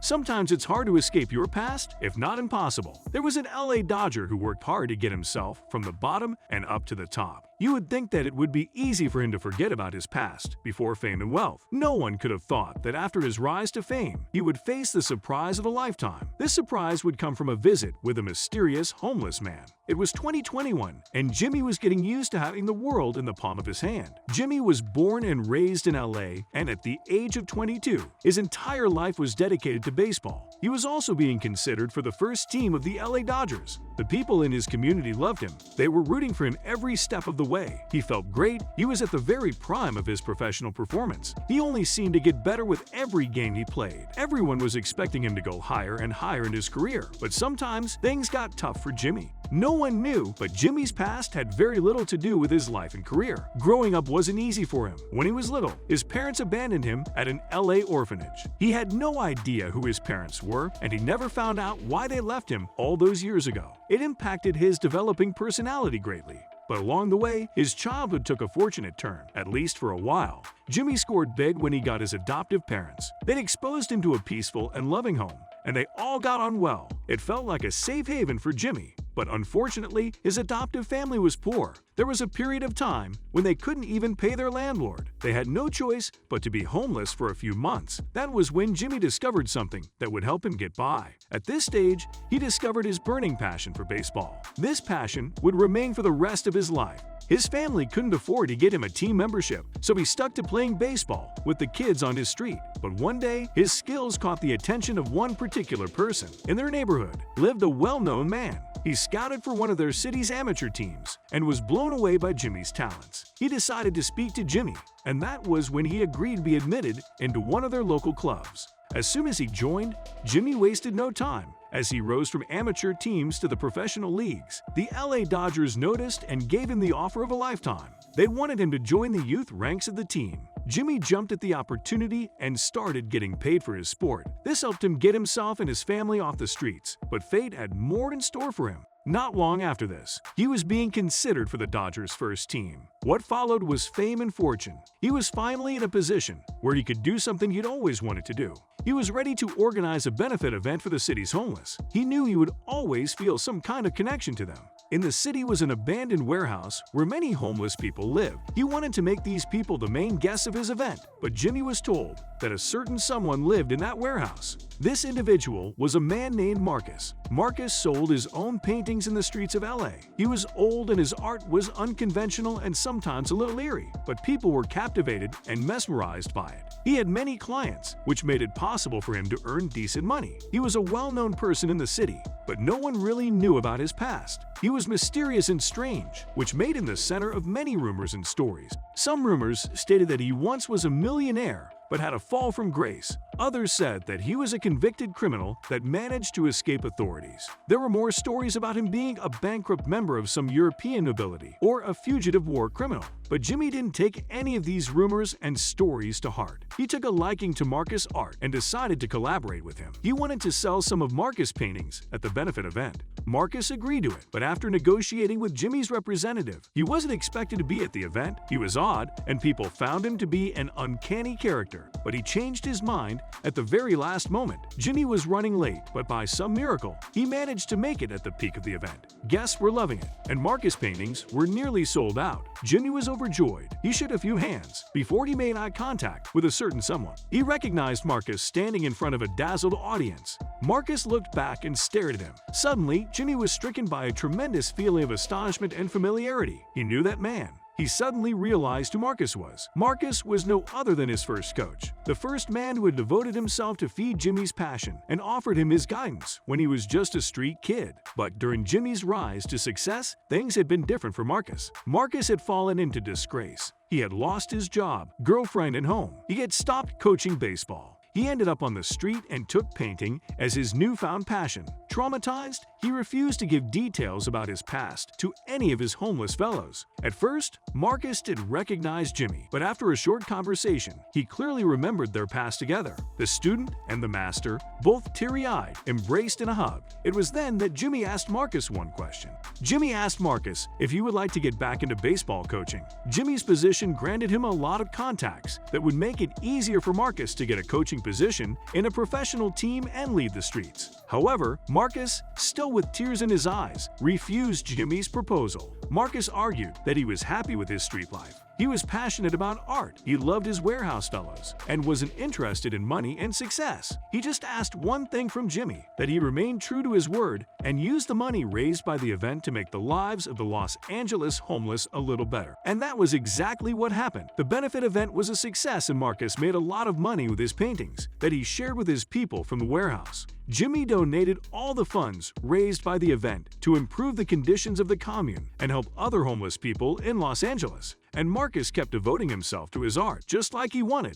Sometimes it's hard to escape your past, if not impossible. There was an LA Dodger who worked hard to get himself from the bottom and up to the top. You would think that it would be easy for him to forget about his past before fame and wealth. No one could have thought that after his rise to fame, he would face the surprise of a lifetime. This surprise would come from a visit with a mysterious homeless man. It was 2021, and Jimmy was getting used to having the world in the palm of his hand. Jimmy was born and raised in LA, and at the age of 22, his entire life was dedicated to baseball. He was also being considered for the first team of the LA Dodgers. The people in his community loved him. They were rooting for him every step of the way. He felt great. He was at the very prime of his professional performance. He only seemed to get better with every game he played. Everyone was expecting him to go higher and higher in his career, but sometimes things got tough for Jimmy. No one knew, but Jimmy's past had very little to do with his life and career. Growing up wasn't easy for him. When he was little, his parents abandoned him at an LA orphanage. He had no idea who his parents were, and he never found out why they left him all those years ago. It impacted his developing personality greatly. But along the way, his childhood took a fortunate turn, at least for a while. Jimmy scored big when he got his adoptive parents. They'd exposed him to a peaceful and loving home, and they all got on well. It felt like a safe haven for Jimmy. But unfortunately, his adoptive family was poor. There was a period of time when they couldn't even pay their landlord. They had no choice but to be homeless for a few months. That was when Jimmy discovered something that would help him get by. At this stage, he discovered his burning passion for baseball. This passion would remain for the rest of his life. His family couldn't afford to get him a team membership, so he stuck to playing baseball with the kids on his street. But one day, his skills caught the attention of one particular person. In their neighborhood lived a well-known man. He scouted for one of their city's amateur teams and was blown away by Jimmy's talents. He decided to speak to Jimmy, and that was when he agreed to be admitted into one of their local clubs. As soon as he joined, Jimmy wasted no time. As he rose from amateur teams to the professional leagues, the LA Dodgers noticed and gave him the offer of a lifetime. They wanted him to join the youth ranks of the team. Jimmy jumped at the opportunity and started getting paid for his sport. This helped him get himself and his family off the streets, but fate had more in store for him. Not long after this, he was being considered for the Dodgers' first team. What followed was fame and fortune. He was finally in a position where he could do something he'd always wanted to do. He was ready to organize a benefit event for the city's homeless. He knew he would always feel some kind of connection to them. In the city was an abandoned warehouse where many homeless people lived. He wanted to make these people the main guests of his event, but Jimmy was told that a certain someone lived in that warehouse. This individual was a man named Marcus. Marcus sold his own paintings in the streets of LA. He was old and his art was unconventional and sometimes a little eerie, but people were captivated and mesmerized by it. He had many clients, which made it possible for him to earn decent money. He was a well-known person in the city, but no one really knew about his past. He was mysterious and strange, which made him the center of many rumors and stories. Some rumors stated that he once was a millionaire, but had a fall from grace. Others said that he was a convicted criminal that managed to escape authorities. There were more stories about him being a bankrupt member of some European nobility or a fugitive war criminal. But Jimmy didn't take any of these rumors and stories to heart. He took a liking to Marcus' art and decided to collaborate with him. He wanted to sell some of Marcus' paintings at the benefit event. Marcus agreed to it, but after negotiating with Jimmy's representative, he wasn't expected to be at the event. He was odd, and people found him to be an uncanny character. But he changed his mind at the very last moment. Jimmy was running late, but by some miracle, he managed to make it at the peak of the event. Guests were loving it, and Marcus' paintings were nearly sold out. Jimmy was overjoyed. He shook a few hands before he made eye contact with a certain someone. He recognized Marcus standing in front of a dazzled audience. Marcus looked back and stared at him. Suddenly, Jimmy was stricken by a tremendous feeling of astonishment and familiarity. He knew that man. He suddenly realized who Marcus was. Marcus was no other than his first coach, the first man who had devoted himself to feed Jimmy's passion and offered him his guidance when he was just a street kid. But during Jimmy's rise to success, things had been different for Marcus. Marcus had fallen into disgrace. He had lost his job, girlfriend, and home. He had stopped coaching baseball. He ended up on the street and took painting as his newfound passion. Traumatized, he refused to give details about his past to any of his homeless fellows. At first, Marcus did recognize Jimmy, but after a short conversation, he clearly remembered their past together. The student and the master, both teary-eyed, embraced in a hug. It was then that Jimmy asked Marcus one question. Jimmy asked Marcus if he would like to get back into baseball coaching. Jimmy's position granted him a lot of contacts that would make it easier for Marcus to get a coaching position in a professional team and lead the streets. However, Marcus, still with tears in his eyes, refused Jimmy's proposal. Marcus argued that he was happy with his street life. He was passionate about art, he loved his warehouse fellows, and wasn't interested in money and success. He just asked one thing from Jimmy, that he remain true to his word and use the money raised by the event to make the lives of the Los Angeles homeless a little better. And that was exactly what happened. The benefit event was a success and Marcus made a lot of money with his paintings that he shared with his people from the warehouse. Jimmy donated all the funds raised by the event to improve the conditions of the commune and help other homeless people in Los Angeles. And Marcus kept devoting himself to his art just like he wanted.